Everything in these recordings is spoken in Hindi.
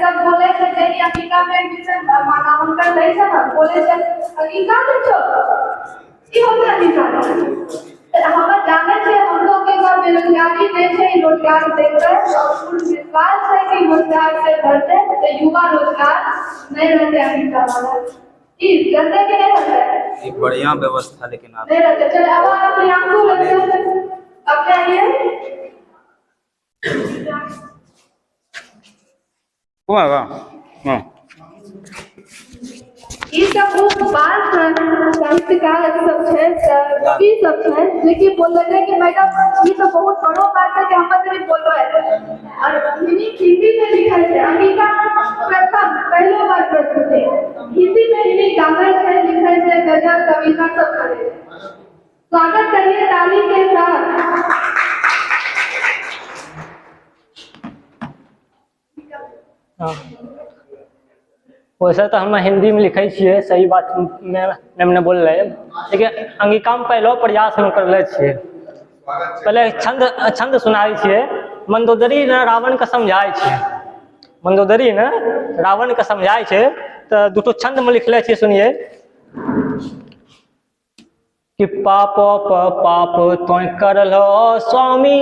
सब बोले थे कि अंगिका में एडमिशन नामांकन नहीं था ना, बोले थे अंगिका में जो की होता अंगिका हम जाने थे हम लोग के घर बेरोजगारी नहीं है, रोजगार देकर और पूर्ण विश्वास है कि रोजगार से भरते तो युवा रोजगार नहीं रहते अंगिका वाला जी रहते कि नहीं रहते। एक बढ़िया व्यवस्था लेकिन आप नहीं रहते। चले अब आप प्रियांशु रहते अपने आइए हाँ ई सब वो बाल साहित्यकार सब छै कवि सब छै जेकि बोलले थे कि मैडम ये तो बहुत बड़ो बात है कि हम से भी बोल रहे हैं और हिंदी में लिखा है अंगिका प्रथम पहलो बार प्रस्तुत है हिंदी में इन्हीं गावे है लिखे है गजल कविता सब करे। स्वागत करिए ताली के साथ। वैसे तो हम हिंदी में लिखे छे, सही बात मैम ने बोल रहे, लेकिन अंगिका में पहलो प्रयास हम कर ले छे। पहले छंद सुनाई छे। मंदोदरी ने रावण के समझाए छे, मंदोदरी ने रावण के समझाए छे, तो दुटो छंद में लिखले छे, सुनिए कि पाप पाप तो करलो स्वामी,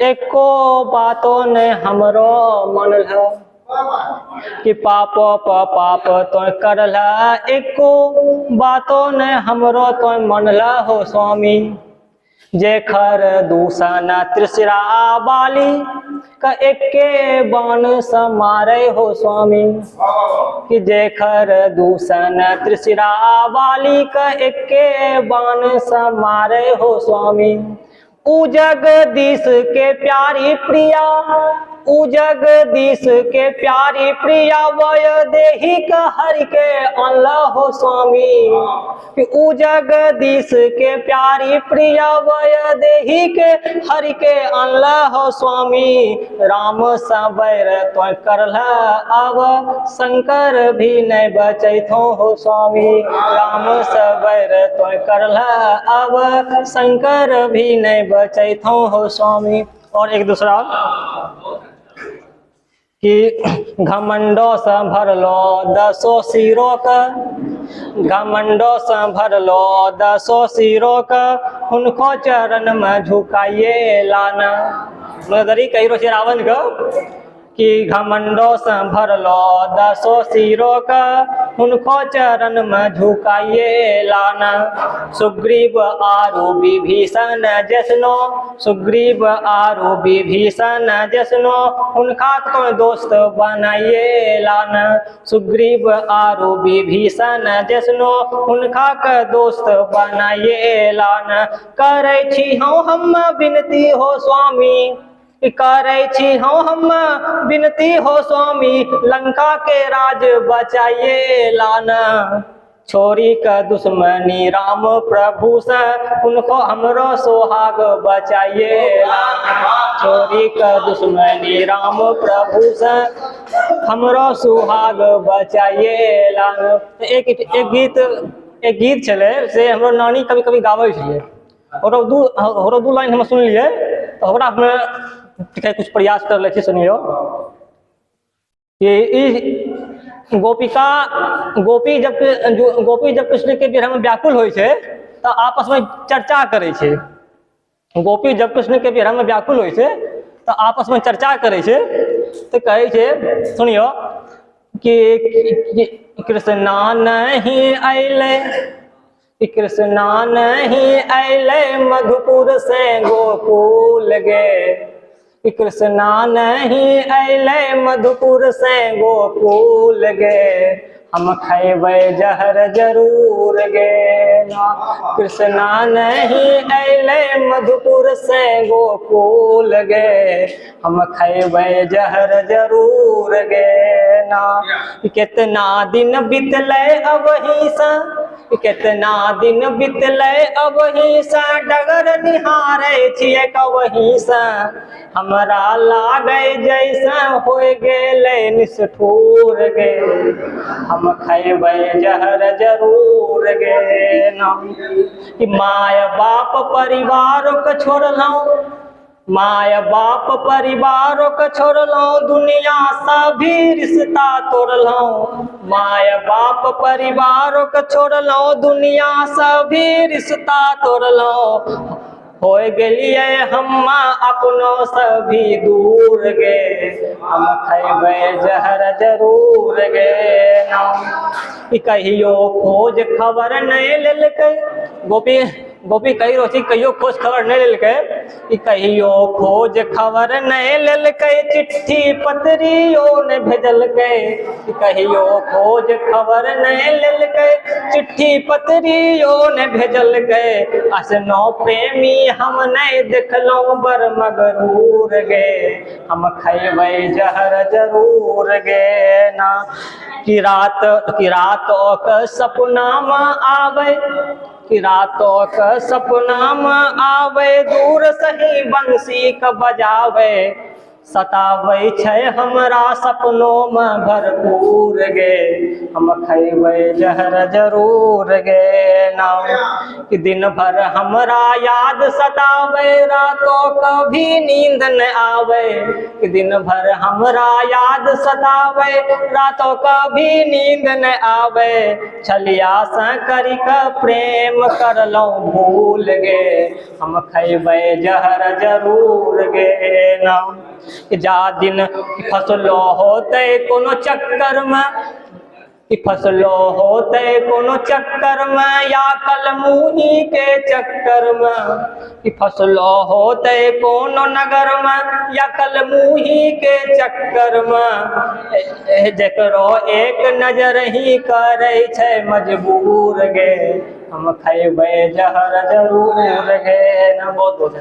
एको बातो ने हमरो मनलो, कि पाप पाप तो करला, एको बातो ने हमरो तो मनला हो स्वामी। जेखर दूषण त्रिशिरा बाली, का एके बाण समारे हो स्वामी, कि जेखर दूषण त्रिशिरा बाली, का एके बाण समारे हो स्वामी। उ जगदीश के प्यारी प्रिया, उ जगदीश के प्यारी प्रिया, वय देही का हरि के अनला हो स्वामी, कि उ जगदीश के प्यारी प्रिया, वय देही के हरि के अनला हो स्वामी। राम सबैर तो करला, अब शंकर भी नहीं बचैथो हो स्वामी, राम सबैर तो करला, अब शंकर भी नहीं बचैथो हो स्वामी। और एक दूसरा कि घमंडो से भरलो दसो सिरो का, घमंडो से भरलो दसो सिरो का, हुनको चरण में झुकाइए लाना। मंदोदरी कही रो रावण का कि घमंडो से भरलो दसो सिरो का, हुनको चरण में झुकाइए लाना। सुग्रीव आरु विभीषण जैसनो, सुग्रीव आरु विभीषण जैसनो, उनका तो दोस्त बनाइए लाना। सुग्रीव आरु विभीषण जैसनो, उनका के दोस्त बनाइए लाना। करे छी हम विनती हो स्वामी, करे छी हम विनती हो स्वामी, लंका के राज बचाइए लाना। छोरी का दुश्मनी राम प्रभु से, उनको हमरो सोहाग बचाइए लाना। छोरी का दुश्मनी राम प्रभु से, हमरो सुहाग बचाइए लाना। एक गीत चले से हमरो नानी कभी कभी गावे छे, और दू लाइन हम सुन लिए, तो हमरा हमें कुछ प्रयास कर ले, सुनियो कि गोपी जब कृष्ण के विरह में व्याकुल होय छे, तो आपस में चर्चा करे छे। गोपी जब कृष्ण के विरह में व्याकुल होय छे, तो आपस में चर्चा करे छे, तो कहे छे, सुनियो कि कृष्णा नहीं अइले, कृष्णा नहीं अइले मधुपुर से गोकुल गे, कृष्णा नहीं अइले मधुपुर से गोकुल गे, हम खैबै जहर जरूर गे ना। कृष्णा नहीं अइले मधुपुर से गोकुल गे, हम खैबै जहर जरूर गे ना। कितना दिन बितले अबही सा, कितना दिन बितले अबही सा, डगर निहारे छिए कबही सा, हमरा लागे जैसा हो गेले निष्ठुर गे, हम खैबै जहर जरूर गे ना। कि माय बाप परिवार के छोड़लौं, माय बाप परिवारों के छोड़लौं, दुनिया सभी रिश्ता तोड़लौं। माय बाप परिवारों के छोड़लौं, दुनिया सभी रिश्ता तोड़लौं। हो गेलिए हम अपनों सभी दूर गे, हम खैबै जहर जरूर गे ना। कहियो खोज खबर नहीं लेलकै, गोपी कही रोची कहियो खोज खबर नहीं लेलकै। कहियो खोज खबर नहीं लेलकै, चिट्ठी पत्रियो ने भेजलकै। कहियो खोज खबर नहीं लेलकै, चिट्ठी पत्रियो ने भेजलकै। असनो प्रेमी हम नहीं देखलौं, बर मगरूर गे, हम खैबै जहर जरूर गे ना। कि रात ओक सपना में आवे, कि रातों के सपना में आवे, दूर सही बंसी के बजावे। सतावे छै हमरा सपनों में भरपूर गे, हम खैबै जहर जरूर गे ना। कि दिन भर हमरा याद सतावे, रातों कभी नींद न आवे। कि दिन भर हमरा याद सतावे, रातों कभी नींद न आवे। छलिया सँ करी के प्रेम करलौं भूल गे, हम खैबै जहर जरूर गे ना। जा दिन फसलो होते कोनो चक्कर में, फसलो होते कोनो चक्कर में, या कलमुही के चक्कर में। फसलो होते कोनो नगर में, या कलमुही के चक्कर में। जकरो एक नजर ही करे छै मजबूर गे, हम खैबै जहर जरूर गे ना। बहुत बहुत